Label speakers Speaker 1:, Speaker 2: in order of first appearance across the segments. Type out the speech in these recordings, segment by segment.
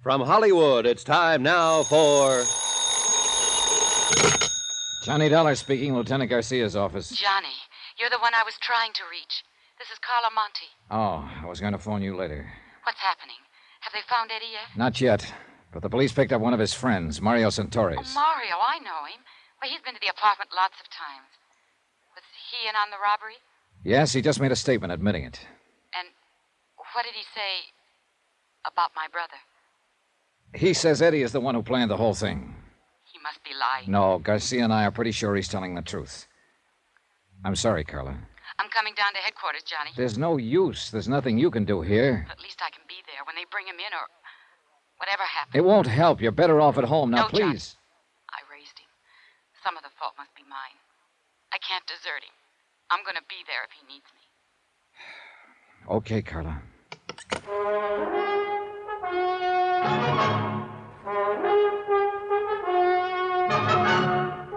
Speaker 1: From Hollywood, it's time now for...
Speaker 2: Johnny Dollar speaking, Lieutenant Garcia's office.
Speaker 3: Johnny, you're the one I was trying to reach. This is Carla Monte.
Speaker 2: Oh, I was going to phone you later.
Speaker 3: What's happening? Have they found Eddie yet?
Speaker 2: Not yet, but the police picked up one of his friends, Mario Santorres.
Speaker 3: Oh, Mario, I know him. Well, he's been to the apartment lots of times. Was he in on the robbery?
Speaker 2: Yes, he just made a statement admitting it.
Speaker 3: And what did he say about my brother?
Speaker 2: He says Eddie is the one who planned the whole thing.
Speaker 3: He must be lying.
Speaker 2: No, Garcia and I are pretty sure he's telling the truth. I'm sorry, Carla.
Speaker 3: I'm coming down to headquarters, Johnny.
Speaker 2: There's no use. There's nothing you can do here.
Speaker 3: At least I can be there when they bring him in or whatever happens.
Speaker 2: It won't help. You're better off at home. Now,
Speaker 3: No, Johnny.
Speaker 2: please.
Speaker 3: I raised him. Some of the fault must be mine. I can't desert him. I'm going to be there if he needs me.
Speaker 2: Okay, Carla.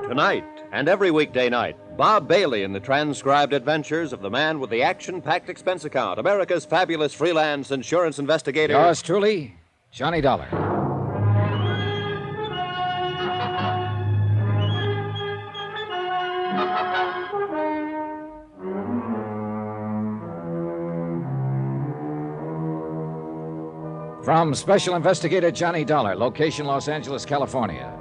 Speaker 1: Tonight and every weekday night, Bob Bailey in the transcribed adventures of the man with the action-packed expense account, America's fabulous freelance insurance investigator.
Speaker 2: Yours truly, Johnny Dollar. From Special Investigator Johnny Dollar, location Los Angeles, California,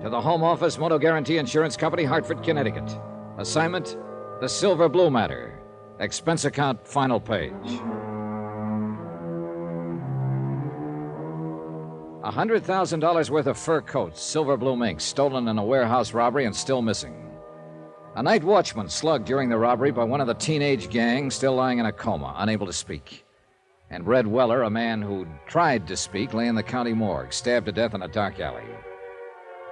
Speaker 2: to the Home Office Moto Guarantee Insurance Company, Hartford, Connecticut. Assignment, the Silver Blue Matter. Expense account, final page. $100,000 worth of fur coats, silver blue mink, stolen in a warehouse robbery and still missing. A night watchman slugged during the robbery by one of the teenage gang, still lying in a coma, unable to speak. And Red Weller, a man who'd tried to speak, lay in the county morgue, stabbed to death in a dark alley.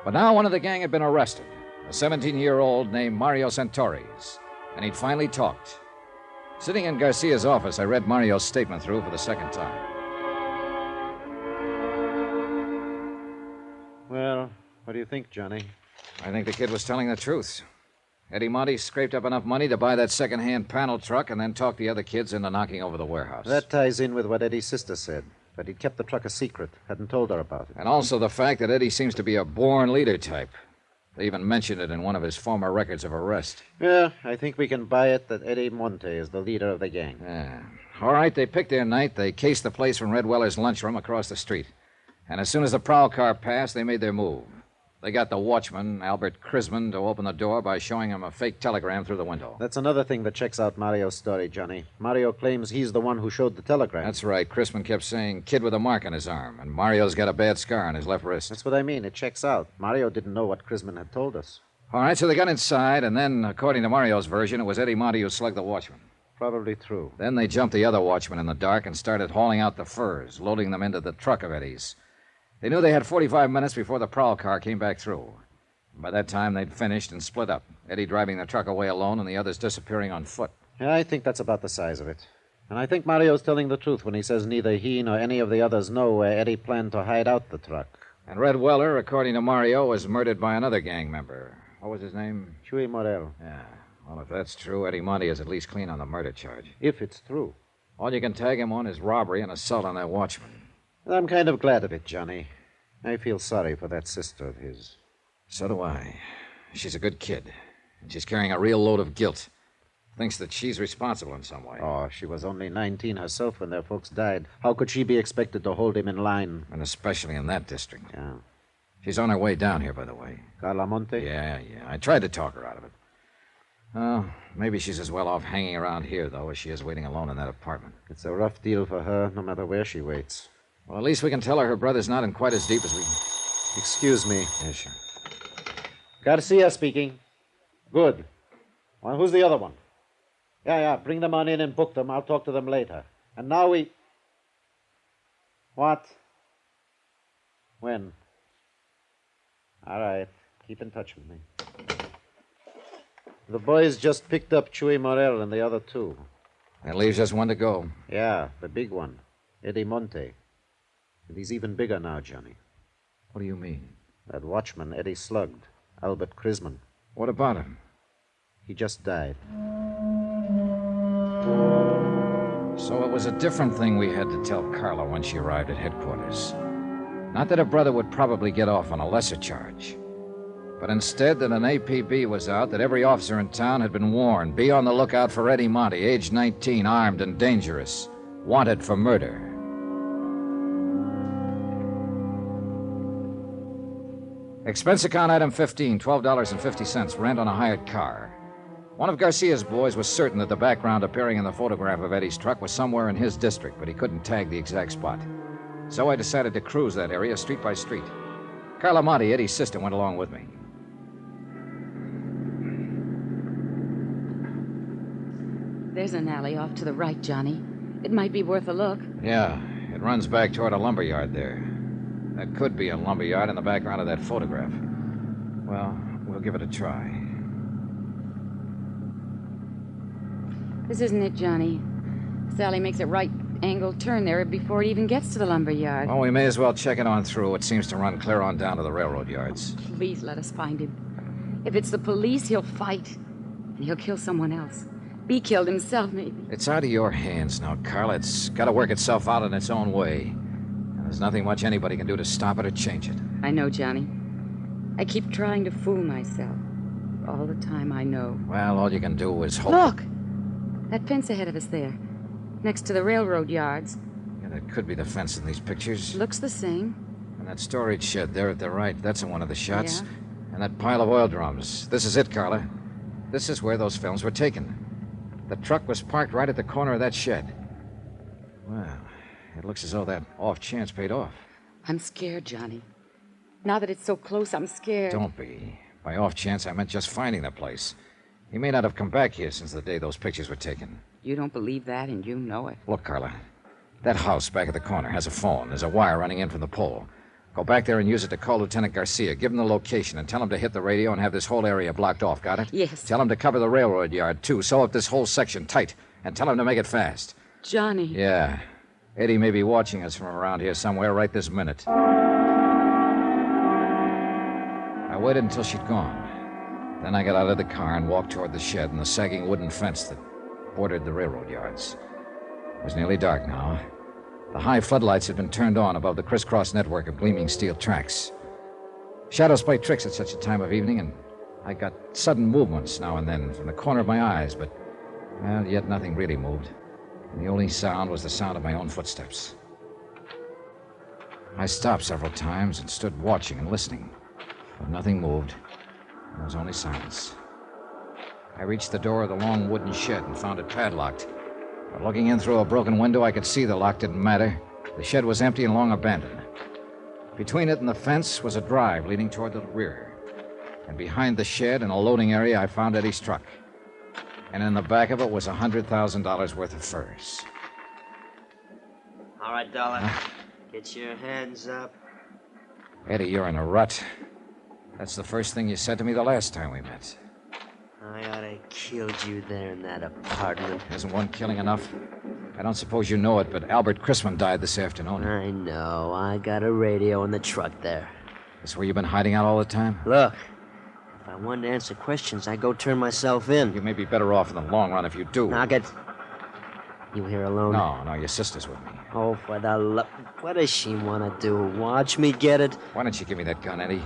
Speaker 2: But now one of the gang had been arrested, a 17-year-old named Mario Santorres, and he'd finally talked. Sitting in Garcia's office, I read Mario's statement through for the second time.
Speaker 4: Well, what do you think, Johnny?
Speaker 2: I think the kid was telling the truth. Eddie Monte scraped up enough money to buy that second-hand panel truck and then talked the other kids into knocking over the warehouse.
Speaker 4: That ties in with what Eddie's sister said, that he'd kept the truck a secret, hadn't told her about it.
Speaker 2: And also the fact that Eddie seems to be a born leader type. They even mentioned it in one of his former records of arrest.
Speaker 4: Yeah, I think we can buy it that Eddie Monte is the leader of the gang.
Speaker 2: Yeah. All right, they picked their night. They cased the place from Red Weller's lunchroom across the street. And as soon as the prowl car passed, they made their move. They got the watchman, Albert Crisman, to open the door by showing him a fake telegram through the window.
Speaker 4: That's another thing that checks out Mario's story, Johnny. Mario claims he's the one who showed the telegram.
Speaker 2: That's right. Crisman kept saying, kid with a mark on his arm, and Mario's got a bad scar on his left wrist.
Speaker 4: That's what I mean. It checks out. Mario didn't know what Crisman had told us.
Speaker 2: All right, so they got inside, and then, according to Mario's version, it was Eddie Monte who slugged the watchman.
Speaker 4: Probably true.
Speaker 2: Then they jumped the other watchman in the dark and started hauling out the furs, loading them into the truck of Eddie's. They knew they had 45 minutes before the prowl car came back through. By that time, they'd finished and split up, Eddie driving the truck away alone and the others disappearing on foot.
Speaker 4: Yeah, I think that's about the size of it. And I think Mario's telling the truth when he says neither he nor any of the others know where Eddie planned to hide out the truck.
Speaker 2: And Red Weller, according to Mario, was murdered by another gang member. What was his name?
Speaker 4: Chuy Morel.
Speaker 2: Yeah. Well, if that's true, Eddie Monte is at least clean on the murder charge.
Speaker 4: If it's true.
Speaker 2: All you can tag him on is robbery and assault on that watchman.
Speaker 4: I'm kind of glad of it, Johnny. I feel sorry for that sister of his.
Speaker 2: So do I. She's a good kid. And she's carrying a real load of guilt. Thinks that she's responsible in some way.
Speaker 4: Oh, she was only 19 herself when their folks died. How could she be expected to hold him in line?
Speaker 2: And especially in that district.
Speaker 4: Yeah.
Speaker 2: She's on her way down here, by the way.
Speaker 4: Carla Monte?
Speaker 2: Yeah. I tried to talk her out of it. Oh, maybe she's as well off hanging around here, though, as she is waiting alone in that apartment.
Speaker 4: It's a rough deal for her, no matter where she waits.
Speaker 2: Well, at least we can tell her brother's not in quite as deep as we...
Speaker 4: Excuse me.
Speaker 2: Yeah, sure.
Speaker 4: Garcia speaking. Good. Well, who's the other one? Yeah, bring them on in and book them. I'll talk to them later. And now we... What? When? All right. Keep in touch with me. The boys just picked up Chuy Morel and the other two.
Speaker 2: That leaves just one to go.
Speaker 4: Yeah, the big one. Eddie Monte. And he's even bigger now, Johnny.
Speaker 2: What do you mean?
Speaker 4: That watchman Eddie slugged, Albert Crisman.
Speaker 2: What about him?
Speaker 4: He just died.
Speaker 2: So it was a different thing we had to tell Carla when she arrived at headquarters. Not that her brother would probably get off on a lesser charge, but instead that an APB was out that every officer in town had been warned. Be on the lookout for Eddie Monte, age 19, armed and dangerous, wanted for murder. Expense account item 15, $12.50, rent on a hired car. One of Garcia's boys was certain that the background appearing in the photograph of Eddie's truck was somewhere in his district, but he couldn't tag the exact spot. So I decided to cruise that area street by street. Carla Monte, Eddie's sister, went along with me.
Speaker 3: There's an alley off to the right, Johnny. It might be worth a look.
Speaker 2: Yeah, it runs back toward a lumber yard there. That could be a lumber yard in the background of that photograph. Well, we'll give it a try.
Speaker 3: This isn't it, Johnny. Sally makes a right-angled turn there before it even gets to the lumber yard.
Speaker 2: Well, we may as well check it on through. It seems to run clear on down to the railroad yards.
Speaker 3: Please let us find him. If it's the police, he'll fight. And he'll kill someone else. Be killed himself, maybe.
Speaker 2: It's out of your hands now, Carla. It's got to work itself out in its own way. And there's nothing much anybody can do to stop it or change it.
Speaker 3: I know, Johnny. I keep trying to fool myself. All the time I know.
Speaker 2: Well, all you can do is hope.
Speaker 3: Look! That fence ahead of us there. Next to the railroad yards.
Speaker 2: Yeah, that could be the fence in these pictures.
Speaker 3: Looks the same.
Speaker 2: And that storage shed there at the right, that's in one of the shots.
Speaker 3: Yeah.
Speaker 2: And that pile of oil drums. This is it, Carla. This is where those films were taken. The truck was parked right at the corner of that shed. Well, it looks as though that off chance paid off.
Speaker 3: I'm scared, Johnny. Now that it's so close, I'm scared.
Speaker 2: Don't be. By off chance, I meant just finding the place. He may not have come back here since the day those pictures were taken.
Speaker 3: You don't believe that, and you know it.
Speaker 2: Look, Carla, that house back at the corner has a phone. There's a wire running in from the pole. Go back there and use it to call Lieutenant Garcia. Give him the location and tell him to hit the radio and have this whole area blocked off. Got it?
Speaker 3: Yes.
Speaker 2: Tell him to cover the railroad yard, too. Sew up this whole section tight. And tell him to make it fast.
Speaker 3: Johnny.
Speaker 2: Yeah. Eddie may be watching us from around here somewhere right this minute. I waited until she'd gone. Then I got out of the car and walked toward the shed and the sagging wooden fence that bordered the railroad yards. It was nearly dark now. The high floodlights had been turned on above the crisscross network of gleaming steel tracks. Shadows play tricks at such a time of evening, and I got sudden movements now and then from the corner of my eyes, but, well, yet nothing really moved. And the only sound was the sound of my own footsteps. I stopped several times and stood watching and listening, but nothing moved. There was only silence. I reached the door of the long wooden shed and found it padlocked. But looking in through a broken window, I could see the lock didn't matter. The shed was empty and long abandoned. Between it and the fence was a drive leading toward the rear. And behind the shed, in a loading area, I found Eddie's truck. And in the back of it was $100,000 worth of furs.
Speaker 5: All right, Dollar. Get your hands up.
Speaker 2: Eddie, you're in a rut. That's the first thing you said to me the last time we met.
Speaker 5: I ought to killed you there in that apartment.
Speaker 2: Isn't one killing enough? I don't suppose you know it, but Albert Chrisman died this afternoon.
Speaker 5: I know. I got a radio in the truck there.
Speaker 2: That's where you've been hiding out all the time?
Speaker 5: Look, if I wanted to answer questions, I'd go turn myself in.
Speaker 2: You may be better off in the long run if you do.
Speaker 5: Now get... You here alone?
Speaker 2: No, your sister's with me.
Speaker 5: Oh, for the love... What does she want to do? Watch me get it?
Speaker 2: Why don't you give me that gun, Eddie?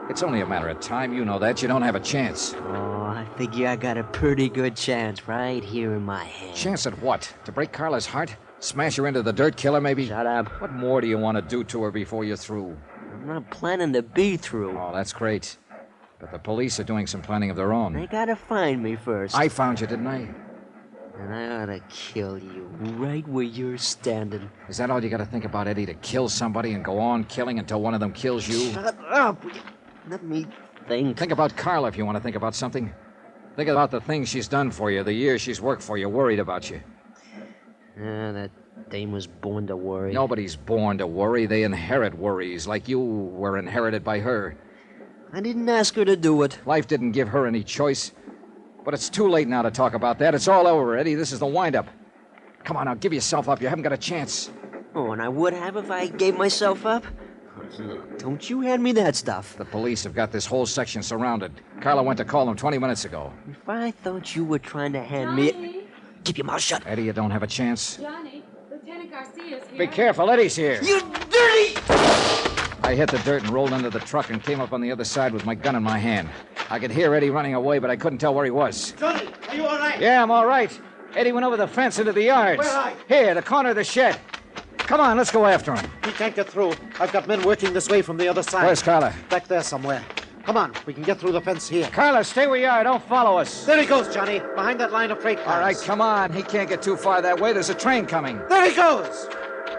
Speaker 2: It's only a matter of time. You know that. You don't have a chance.
Speaker 5: Oh, I figure I got a pretty good chance right here in my hand.
Speaker 2: Chance at what? To break Carla's heart? Smash her into the dirt, kill her, maybe?
Speaker 5: Shut up.
Speaker 2: What more do you want to do to her before you're through?
Speaker 5: I'm not planning to be through.
Speaker 2: Oh, that's great. But the police are doing some planning of their own.
Speaker 5: They gotta find me first.
Speaker 2: I found you, didn't I?
Speaker 5: And I ought to kill you right where you're standing.
Speaker 2: Is that all you got to think about, Eddie? To kill somebody and go on killing until one of them kills you?
Speaker 5: Shut up! Let me think.
Speaker 2: Think about Carla if you want to think about something. Think about the things she's done for you, the years she's worked for you, worried about you.
Speaker 5: That dame was born to worry.
Speaker 2: Nobody's born to worry. They inherit worries, like you were inherited by her.
Speaker 5: I didn't ask her to do it.
Speaker 2: Life didn't give her any choice. But it's too late now to talk about that. It's all over, Eddie. This is the wind-up. Come on now, give yourself up. You haven't got a chance.
Speaker 5: Oh, and I would have if I gave myself up? Don't you hand me that stuff.
Speaker 2: The police have got this whole section surrounded. Carla went to call them 20 minutes ago.
Speaker 5: If I thought you were trying to hand me... Keep your mouth shut.
Speaker 2: Eddie, you don't have a chance.
Speaker 3: Johnny, Lieutenant Garcia's here.
Speaker 2: Be careful, Eddie's here.
Speaker 5: You dirty...
Speaker 2: I hit the dirt and rolled into the truck and came up on the other side with my gun in my hand. I could hear Eddie running away, but I couldn't tell where he was.
Speaker 4: Johnny, are you all right?
Speaker 2: Yeah, I'm all right. Eddie went over the fence into the yards.
Speaker 4: Where are you?
Speaker 2: Here, the corner of the shed. Come on, let's go after him.
Speaker 4: He can't get through. I've got men working this way from the other side.
Speaker 2: Where's Carla?
Speaker 4: Back there somewhere. Come on, we can get through the fence here.
Speaker 2: Carla, stay where you are. Don't follow us.
Speaker 4: There he goes, Johnny, behind that line of freight cars.
Speaker 2: All right, come on. He can't get too far that way. There's a train coming.
Speaker 4: There he goes!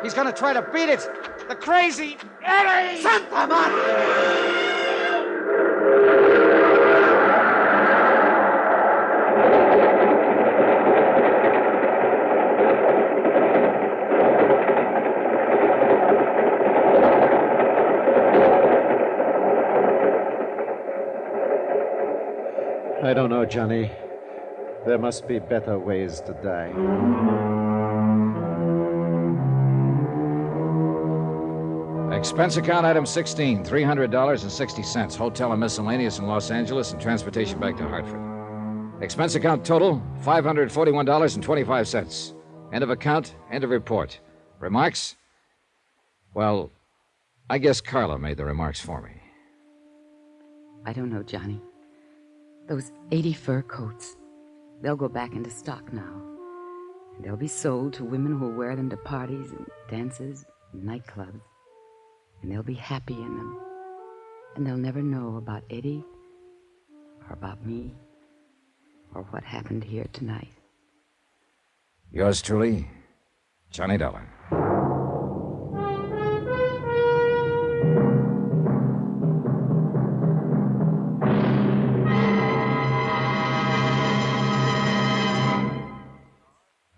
Speaker 2: He's going to try to beat it. The crazy Eddie!
Speaker 4: Santa Madre! I don't know, Johnny. There must be better ways to die.
Speaker 2: Expense account item 16, $300.60. Hotel and miscellaneous in Los Angeles and transportation back to Hartford. Expense account total, $541.25. End of account, end of report. Remarks? Well, I guess Carla made the remarks for me.
Speaker 3: I don't know, Johnny. Those 80 fur coats, they'll go back into stock now. And they'll be sold to women who'll wear them to parties and dances and nightclubs. And they'll be happy in them. And they'll never know about Eddie, or about me, or what happened here tonight.
Speaker 2: Yours truly, Johnny Dollar.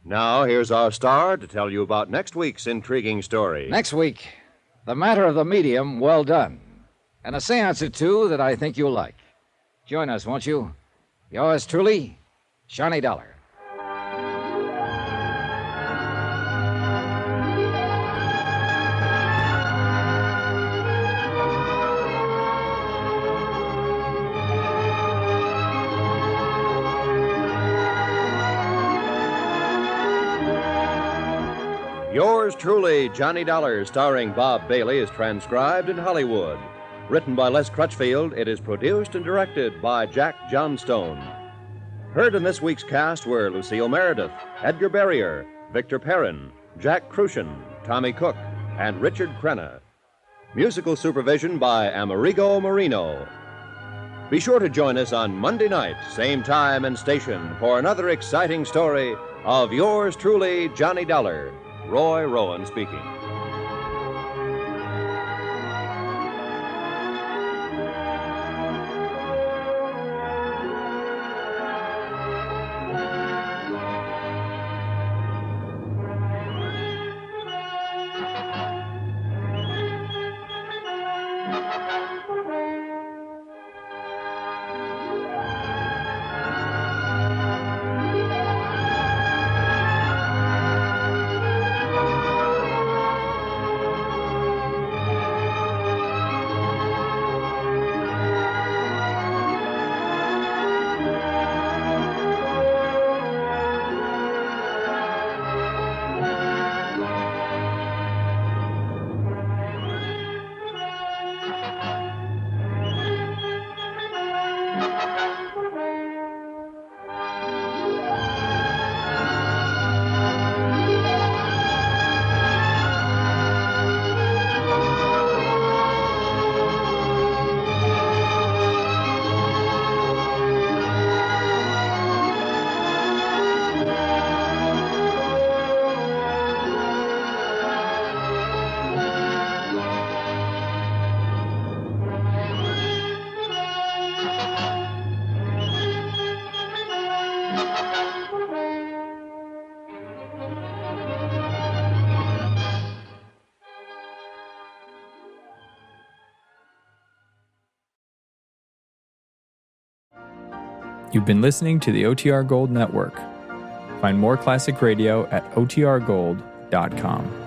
Speaker 1: Now, here's our star to tell you about next week's intriguing story.
Speaker 2: Next week, The Matter of the Medium, Well Done. And a seance or two that I think you'll like. Join us, won't you? Yours truly, Johnny Dollar.
Speaker 1: Yours truly, Johnny Dollar, starring Bob Bailey, is transcribed in Hollywood. Written by Les Crutchfield, it is produced and directed by Jack Johnstone. Heard in this week's cast were Lucille Meredith, Edgar Barrier, Victor Perrin, Jack Crucian, Tommy Cook, and Richard Crenna. Musical supervision by Amerigo Marino. Be sure to join us on Monday night, same time and station, for another exciting story of yours truly, Johnny Dollar. Roy Rowan speaking.
Speaker 6: You've been listening to the OTR Gold Network. Find more classic radio at otrgold.com.